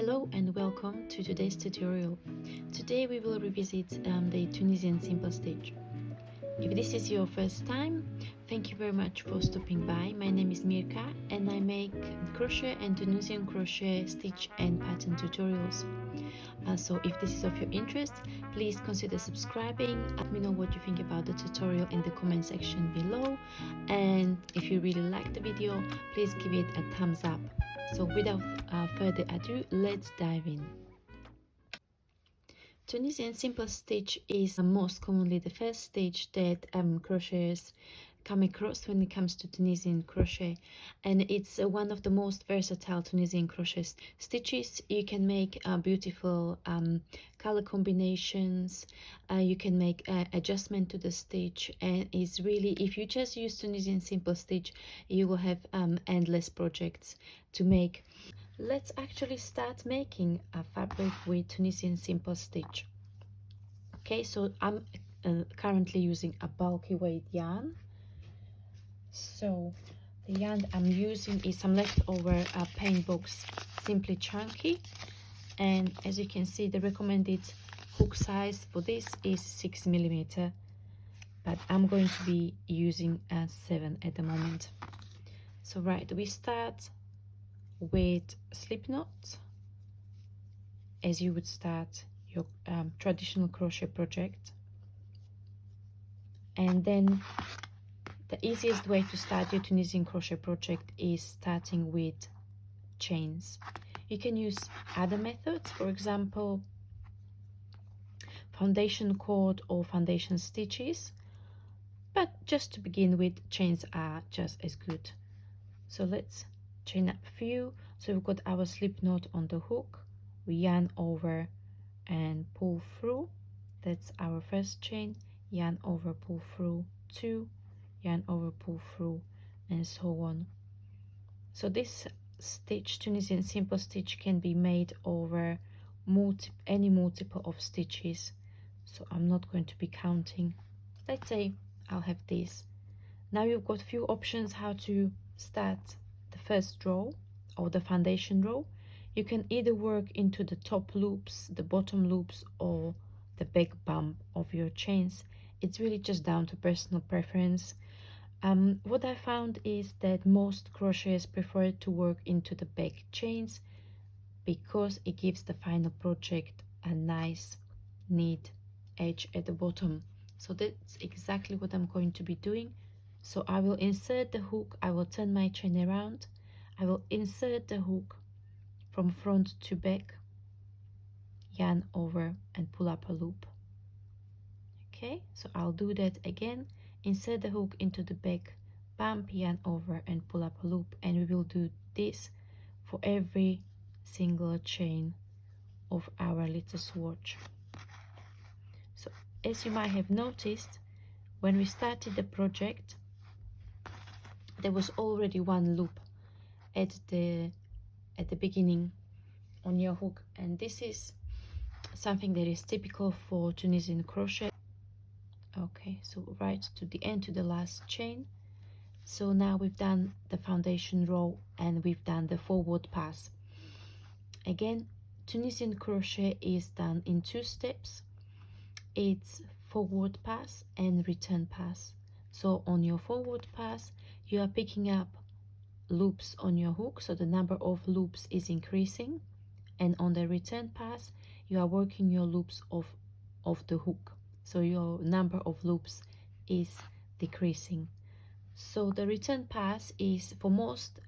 Hello and welcome to today's tutorial. Today we will revisit the Tunisian Simple Stitch. If this is your first time, thank you very much for stopping by. My name is Mirka and I make crochet and Tunisian crochet stitch and pattern tutorials. So if this is of your interest, please consider subscribing. Let me know what you think about the tutorial in the comment section below, and if you really like the video, please give it a thumbs up. So without further ado, let's dive in. Tunisian Simple Stitch is most commonly the first stitch that crocheters come across when it comes to Tunisian crochet, and it's one of the most versatile Tunisian crochet stitches. You can make beautiful color combinations, you can make adjustment to the stitch, and it's really, if you just use Tunisian Simple Stitch, you will have endless projects to make. Let's actually start making a fabric with Tunisian Simple Stitch. Okay, so I'm currently using a bulky weight yarn. So the yarn I'm using is some leftover paint box Simply Chunky, and as you can see, the recommended hook size for this is 6mm, but I'm going to be using a 7 at the moment. So right, we start with slip knot as you would start your traditional crochet project, and then the easiest way to start your Tunisian crochet project is starting with chains. You can use other methods, for example foundation cord or foundation stitches, but just to begin with, chains are just as good. So let's chain up a few. So we've got our slip knot on the hook, we yarn over and pull through. That's our first chain. Yarn over, pull through, 2, yarn over, pull through, and so on. So this stitch, Tunisian Simple Stitch, can be made over any multiple of stitches, so I'm not going to be counting. Let's say I'll have this. Now you've got a few options how to start the first row or the foundation row. You can either work into the top loops, the bottom loops, or the back bump of your chains. It's really just down to personal preference. What I found is that most crocheters prefer to work into the back chains because it gives the final project a nice neat edge at the bottom. So that's exactly what I'm going to be doing. So I will insert the hook, I will turn my chain around, I will insert the hook from front to back, yarn over and pull up a loop. Okay, so I'll do that again. Insert the hook into the back, bump, yarn over and pull up a loop, and we will do this for every single chain of our little swatch. So as you might have noticed, when we started the project, there was already one loop at the beginning on your hook, and this is something that is typical for Tunisian crochet. Okay, so right to the end, to the last chain. So now we've done the foundation row and we've done the forward pass. Again, Tunisian crochet is done in 2 steps. It's forward pass and return pass. So on your forward pass, you are picking up loops on your hook, so the number of loops is increasing, and on the return pass, you are working your loops of the hook, so your number of loops is decreasing. So the return pass is for most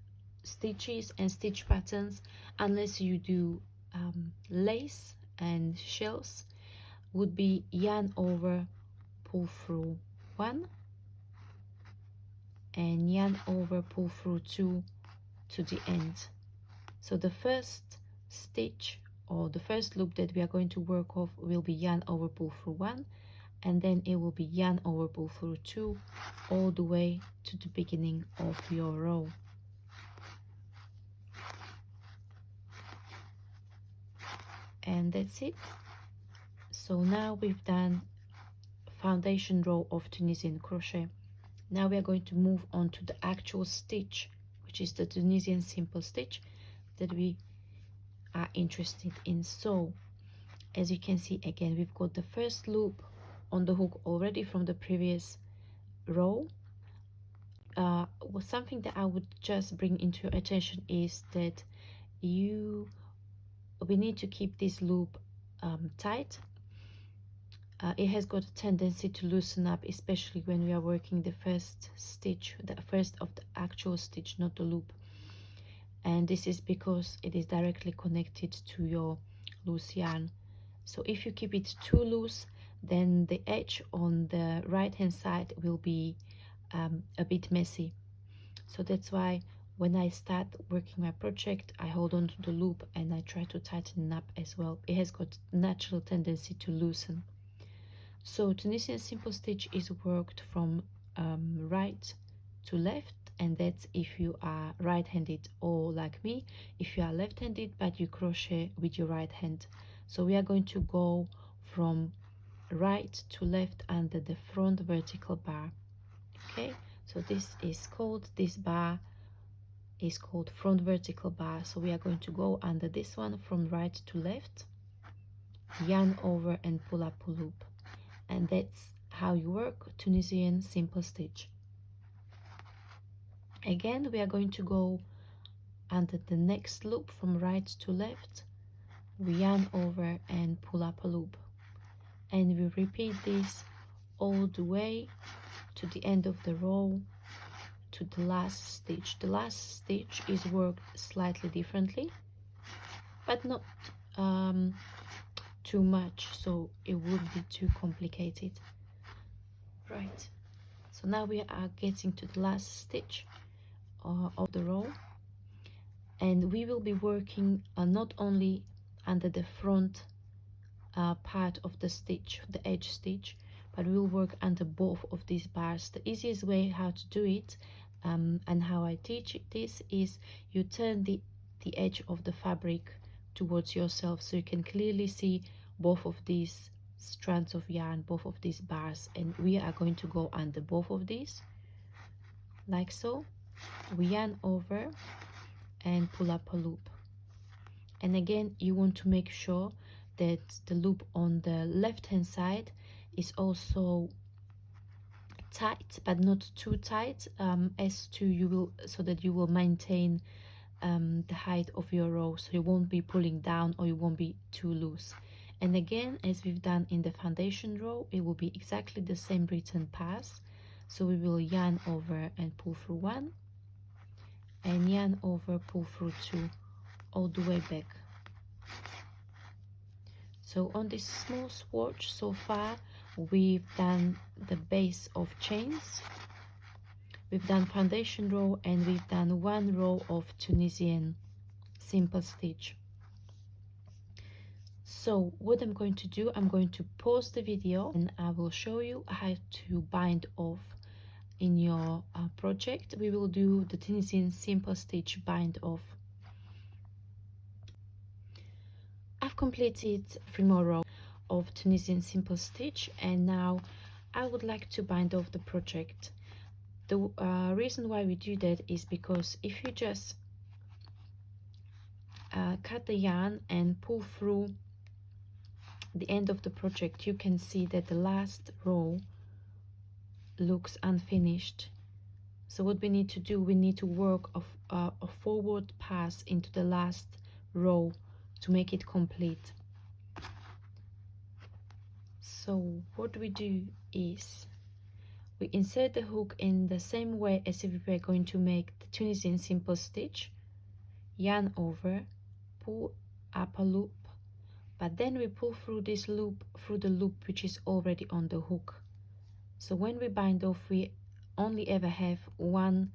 stitches and stitch patterns, unless you do lace and shells, would be yarn over, pull through 1, and yarn over, pull through 2 to the end. So the first stitch or the first loop that we are going to work off will be yarn over, pull through 1, and then it will be yarn over, pull through 2 all the way to the beginning of your row. And that's it. So now we've done foundation row of Tunisian crochet. Now we are going to move on to the actual stitch, which is the Tunisian Simple Stitch that we are interested in. So as you can see, again, we've got the first loop on the hook already from the previous row. Something that I would just bring into your attention is that we need to keep this loop tight. It has got a tendency to loosen up, especially when we are working the first stitch, the first of the actual stitch, not the loop. And this is because it is directly connected to your loose yarn. So if you keep it too loose, then the edge on the right hand side will be a bit messy. So that's why when I start working my project, I hold on to the loop and I try to tighten up as well. It has got natural tendency to loosen. So Tunisian Simple Stitch is worked from right to left, and that's if you are right-handed, or like me, if you are left-handed but you crochet with your right hand. So we are going to go from right to left under the front vertical bar. Okay, so this bar is called front vertical bar. So we are going to go under this one from right to left, yarn over and pull up a loop. And that's how you work Tunisian Simple Stitch. Again, we are going to go under the next loop from right to left, we yarn over and pull up a loop, and we repeat this all the way to the end of the row, to the last stitch. The last stitch is worked slightly differently, but not too much, so it would be too complicated. Right, so now we are getting to the last stitch of the row, and we will be working not only under the front part of the stitch, the edge stitch, but we will work under both of these bars. The easiest way how to do it and how I teach this is you turn the edge of the fabric towards yourself, so you can clearly see both of these strands of yarn, both of these bars, and we are going to go under both of these like so. We yarn over and pull up a loop, and again you want to make sure that the loop on the left hand side is also tight, but not too tight, so that you will maintain the height of your row, so you won't be pulling down or you won't be too loose. And again, as we've done in the foundation row, it will be exactly the same written pass. So we will yarn over and pull through one, and yarn over, pull through two, all the way back. So on this small swatch so far, we've done the base of chains, we've done foundation row, and we've done one row of Tunisian Simple Stitch. So what I'm going to do, I'm going to pause the video and I will show you how to bind off in your project. We will do the Tunisian Simple Stitch bind off. I've completed 3 more rows of Tunisian Simple Stitch, and now I would like to bind off the project. The reason why we do that is because if you just cut the yarn and pull through the end of the project, you can see that the last row looks unfinished. So what we need to do, we need to work a forward pass into the last row to make it complete. So what we do is we insert the hook in the same way as if we were going to make the Tunisian Simple Stitch, yarn over, pull up a loop, but then we pull through this loop, through the loop which is already on the hook. So when we bind off, we only ever have one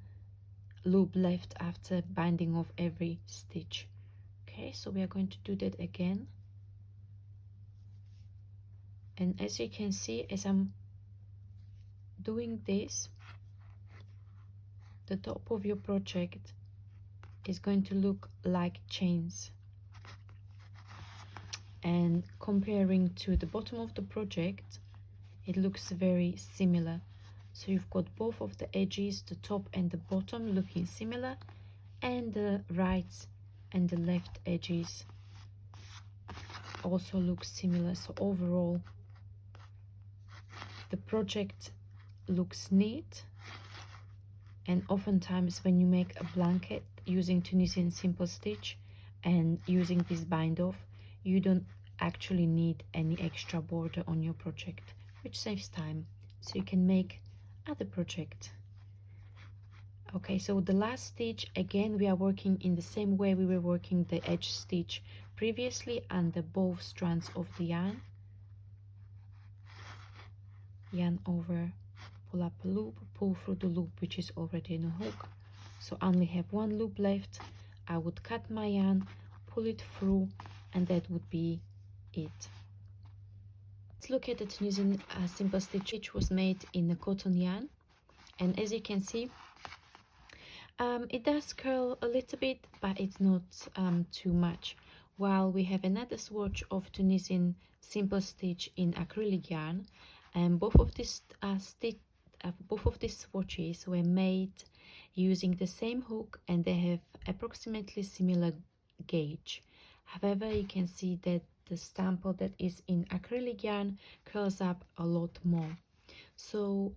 loop left after binding off every stitch. Okay, so we are going to do that again. And as you can see, as I'm doing this, the top of your project is going to look like chains. And comparing to the bottom of the project, it looks very similar. So you've got both of the edges, the top and the bottom, looking similar, and the right and the left edges also looks similar. So overall the project looks neat. And oftentimes when you make a blanket using Tunisian Simple Stitch and using this bind off, you don't actually need any extra border on your project, which saves time, so you can make other project. Okay, so the last stitch, again we are working in the same way we were working the edge stitch previously under both strands of the yarn over, pull up a loop, pull through the loop which is already in a hook. So I only have one loop left. I would cut my yarn, pull it through, and that would be it. Let's look at the Tunisian Simple Stitch, which was made in a cotton yarn, and as you can see, it does curl a little bit, but it's not too much. While we have another swatch of Tunisian Simple Stitch in acrylic yarn, and both of these swatches were made using the same hook, and they have approximately similar gauge. However, you can see that the sample that is in acrylic yarn curls up a lot more. So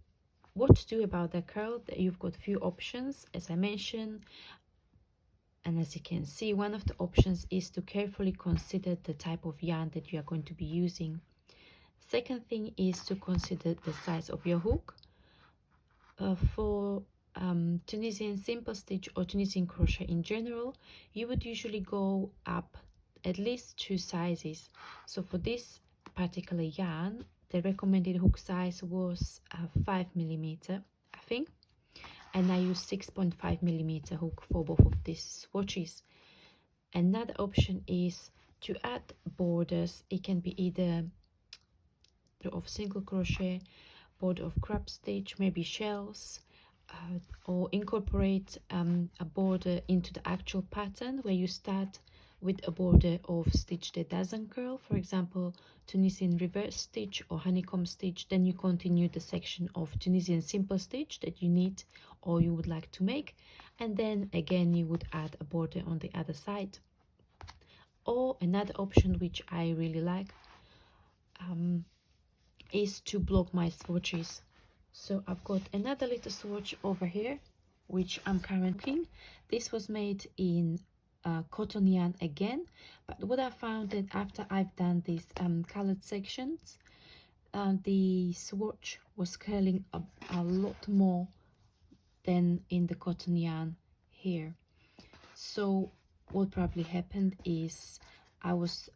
what to do about the curl? You've got few options, as I mentioned, and as you can see, one of the options is to carefully consider the type of yarn that you are going to be using. Second thing is to consider the size of your hook. For Tunisian Simple Stitch or Tunisian crochet in general, you would usually go up at least 2 sizes. So for this particular yarn, the recommended hook size was 5mm, I think, and I use 6.5mm hook for both of these swatches. Another option is to add borders. It can be either of single crochet, border of crop stitch, maybe shells, or incorporate a border into the actual pattern where you start with a border of stitch that doesn't curl, for example Tunisian reverse stitch or honeycomb stitch. Then you continue the section of Tunisian Simple Stitch that you need or you would like to make, and then again you would add a border on the other side. Or another option which I really like is to block my swatches. So I've got another little swatch over here which I'm currently. This was made in cotton yarn again, but what I found that after I've done these colored sections, the swatch was curling a lot more than in the cotton yarn here. So what probably happened is I was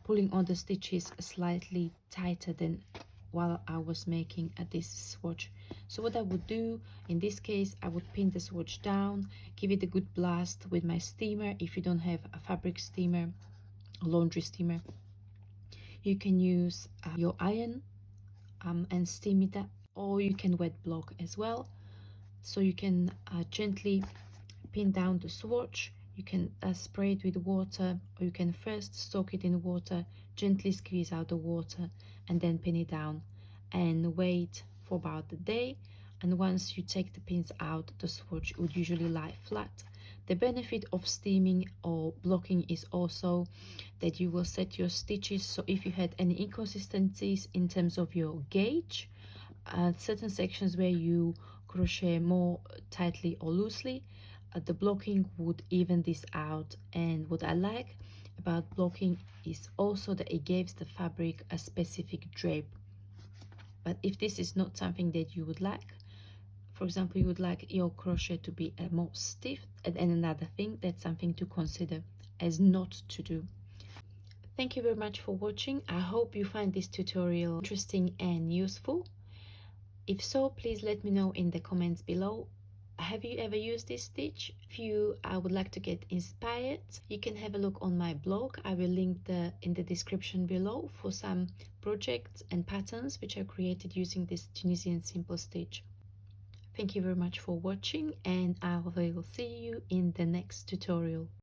pulling on the stitches slightly tighter than while I was making this swatch. So what I would do in this case, I would pin the swatch down, give it a good blast with my steamer. If you don't have a fabric steamer, a laundry steamer, you can use your iron and steam it up, or you can wet block as well. So you can gently pin down the swatch. You can spray it with water, or you can first soak it in water, gently squeeze out the water, and then pin it down and wait for about a day. And once you take the pins out, the swatch would usually lie flat. The benefit of steaming or blocking is also that you will set your stitches, so if you had any inconsistencies in terms of your gauge, certain sections where you crochet more tightly or loosely, the blocking would even this out. And what I like about blocking is also that it gives the fabric a specific drape. But if this is not something that you would like, for example, you would like your crochet to be more stiff, and another thing, that's something to consider as not to do. Thank you very much for watching. I hope you find this tutorial interesting and useful. If so, please let me know in the comments below. Have you ever used this stitch? If you would like to get inspired, you can have a look on my blog. I will link in the description below for some projects and patterns which are created using this Tunisian Simple Stitch. Thank you very much for watching, and I will see you in the next tutorial.